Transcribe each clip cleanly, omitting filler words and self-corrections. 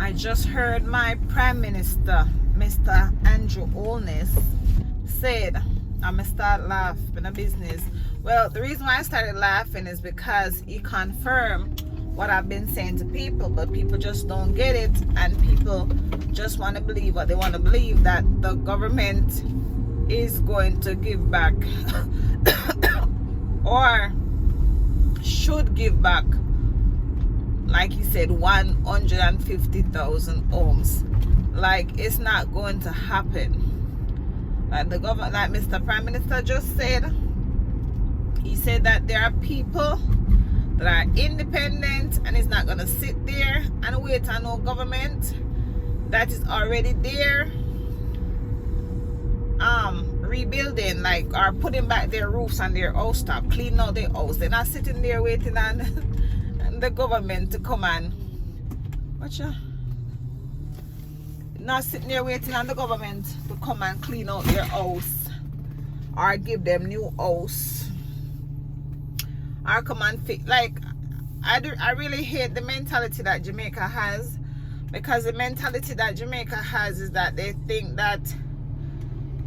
I just heard my Prime Minister, Mr. Andrew Holness, said, I'm going to start laughing in a business. Well, the reason why I started laughing is because he confirmed what I've been saying to people, but people just don't get it, and people just want to believe what they want to believe, that the government is going to give back or should give back, like he said, 150,000 homes. Like, it's not going to happen. Like the government, like Mr. Prime Minister just said, he said that there are people that are independent, and he's not going to sit there and wait on no government that is already there rebuilding, like, or putting back their roofs and their house top, cleaning out their house. They're not sitting there waiting on the government to come and not sitting there waiting on the government to come and clean out their house or give them new house or come and fix. Like, I really hate the mentality that Jamaica has, because the mentality that Jamaica has is that they think that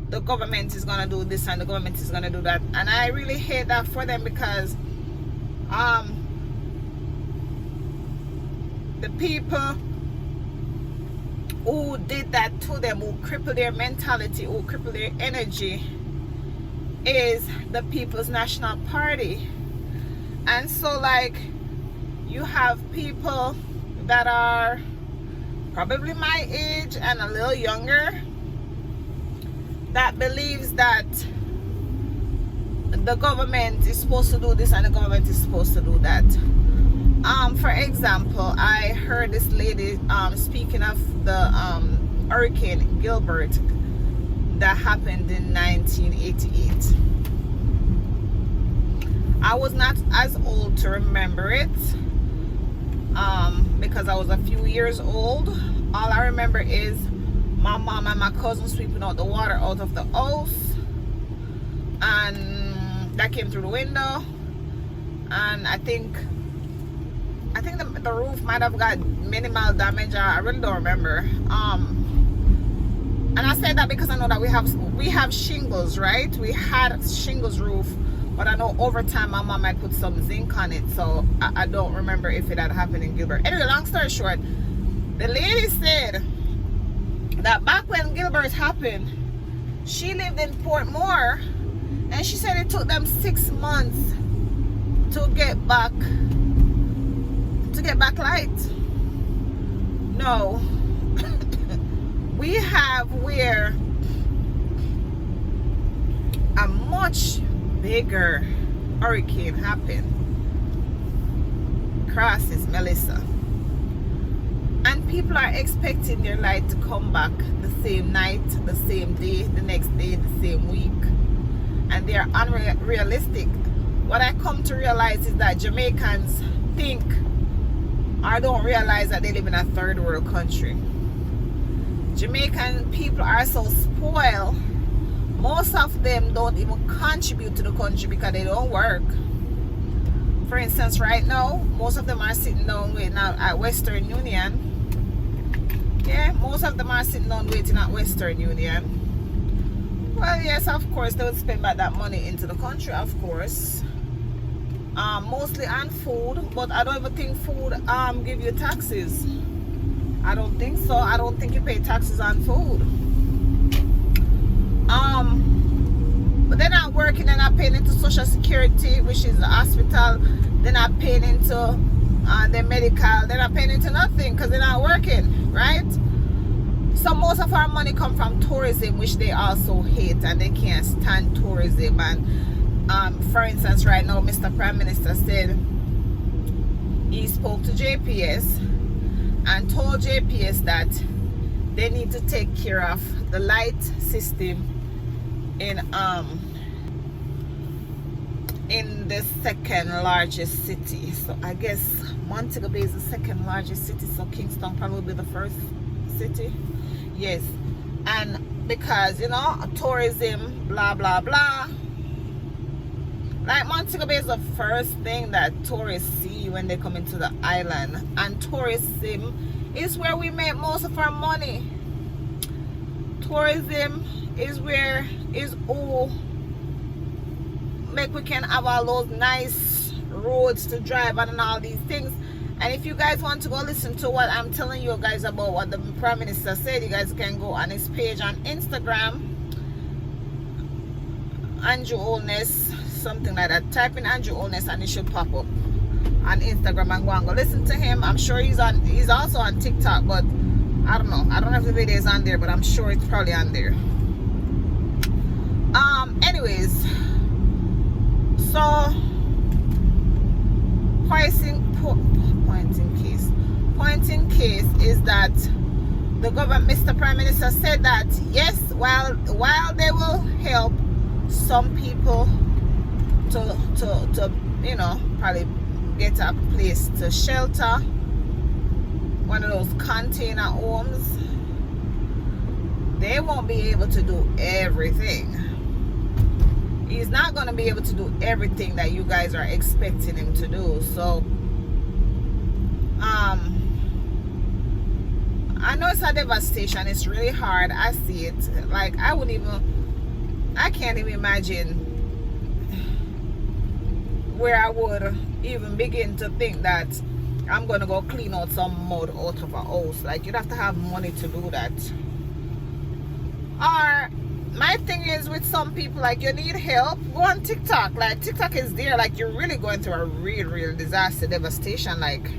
the government is going to do this and the government is going to do that, and I really hate that for them, because the people who did that to them, who crippled their mentality, who crippled their energy, is the People's National Party. And so, like, you have people that are probably my age and a little younger that believes that the government is supposed to do this and the government is supposed to do that. For example, I heard this lady speaking of the Hurricane Gilbert that happened in 1988. I was not as old to remember it, because I was a few years old. All I remember is my mom and my cousin sweeping out the water out of the house, and that came through the window, and I think the roof might have got minimal damage. I really don't remember. And I say that because I know that we have shingles, right? We had shingles roof, but I know over time my mom might put some zinc on it, so I don't remember if it had happened in Gilbert. Anyway, long story short, the lady said that back when Gilbert happened, she lived in Portmore, and she said it took them 6 months to get back light. No. We have where a much bigger hurricane happened, crosses Melissa, and people are expecting their light to come back the same night, the same day, the next day, the same week, and they are unrealistic. What I come to realize is that Jamaicans think or don't realize that they live in a third world country. Jamaican people are so spoiled. Most of them don't even contribute to the country because they don't work. For instance, right now, most of them are sitting down waiting at Western Union. Yeah, most of them are sitting down waiting at Western Union. Well, yes, of course, they would spend back that money into the country, of course. Mostly on food, but I don't even think food give you taxes. I don't think so. I don't think you pay taxes on food. But they're not working, they're not paying into Social Security, which is the hospital. They're not paying into their medical. They're not paying into nothing because they're not working, right? So most of our money comes from tourism, which they also hate, and they can't stand tourism. And for instance, right now, Mr. Prime Minister said he spoke to JPS and told JPS that they need to take care of the light system in the second largest city. So I guess Montego Bay is the second largest city, so Kingston probably the first city. Yes. And because, you know, tourism, blah blah blah, Like Montego Bay is the first thing that tourists see when they come into the island, and tourism is where we make most of our money. Tourism is all like we can have all those nice roads to drive on and all these things. And if you guys want to go listen to what I'm telling you guys about what the Prime Minister said, you guys can go on his page on Instagram, Andrew Holness, something like that. Type in Andrew Holness and it should pop up on Instagram, and go listen to him. I'm sure he's also on TikTok, but I don't know. I don't know if the video is on there, but I'm sure it's probably on there. Anyways, so point in case is that the government, Mr. Prime Minister, said that yes, while they will help some people to you know, probably get a place to shelter, one of those container homes, they won't be able to do everything. He's not going to be able to do everything that you guys are expecting him to do. So I know it's a devastation. It's really hard. I see it. Like I can't even imagine where I would even begin to think that I'm going to go clean out some mud out of a house. Like, you'd have to have money to do that. Or my thing is with some people, like, you need help, go on TikTok. Like, TikTok is there. Like, you're really going through a real disaster, devastation. Like,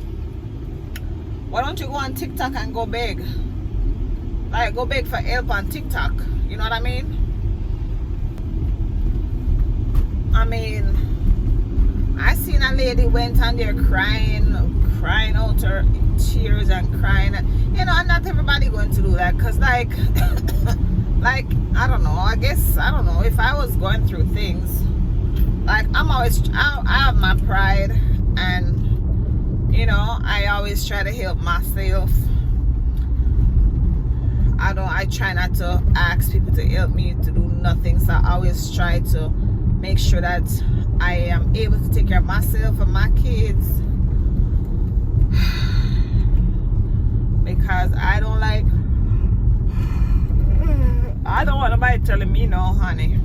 why don't you go on TikTok and go beg? Like, go beg for help on TikTok. You know what I mean? I seen a lady went on there crying out her tears and crying. You know, not everybody going to do that, because like like I don't know, I don't know, if I was going through things, like I have my pride, and you know, I always try to help myself. I try not to ask people to help me to do nothing, so I always try to make sure that I am able to take care of myself and my kids, because I don't want nobody telling me no, honey.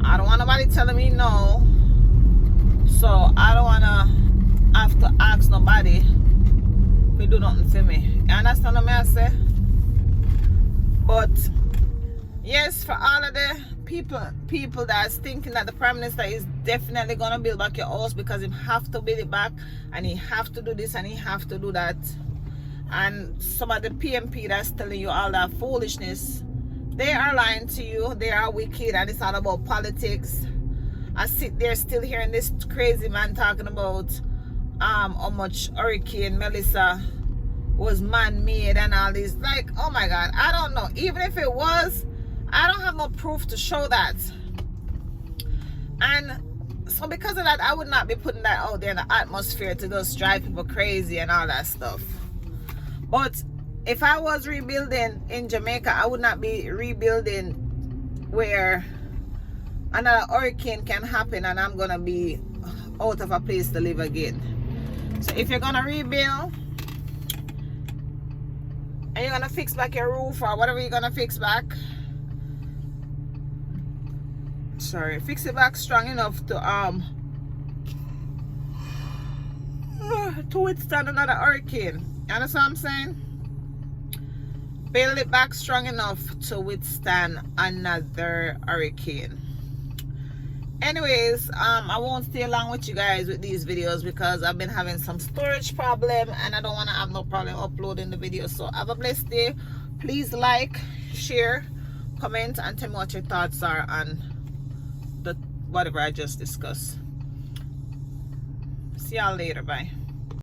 I don't want nobody telling me no, so I don't want to have to ask nobody to do nothing for me. You understand what I say? But yes, for all of the people that's thinking that the Prime Minister is definitely gonna build back your house because he have to build it back, and he have to do this and he have to do that, and some of the PMP that's telling you all that foolishness, they are lying to you. They are wicked, and it's all about politics. I sit there still hearing this crazy man talking about how much Hurricane Melissa was man-made and all this. Like, oh my God, I don't know. Even if it was, I don't have no proof to show that. And so because of that, I would not be putting that out there in the atmosphere to just drive people crazy and all that stuff. But if I was rebuilding in Jamaica, I would not be rebuilding where another hurricane can happen and I'm gonna be out of a place to live again. So if you're gonna rebuild and you're gonna fix back your roof or whatever you're gonna fix back, fix it back strong enough to withstand another hurricane. You understand what I'm saying? Build it back strong enough to withstand another hurricane. Anyways, I won't stay long with you guys with these videos because I've been having some storage problem and I don't want to have no problem uploading the video. So have a blessed day. Please like, share, comment, and tell me what your thoughts are on whatever I just discussed. See y'all later. Bye.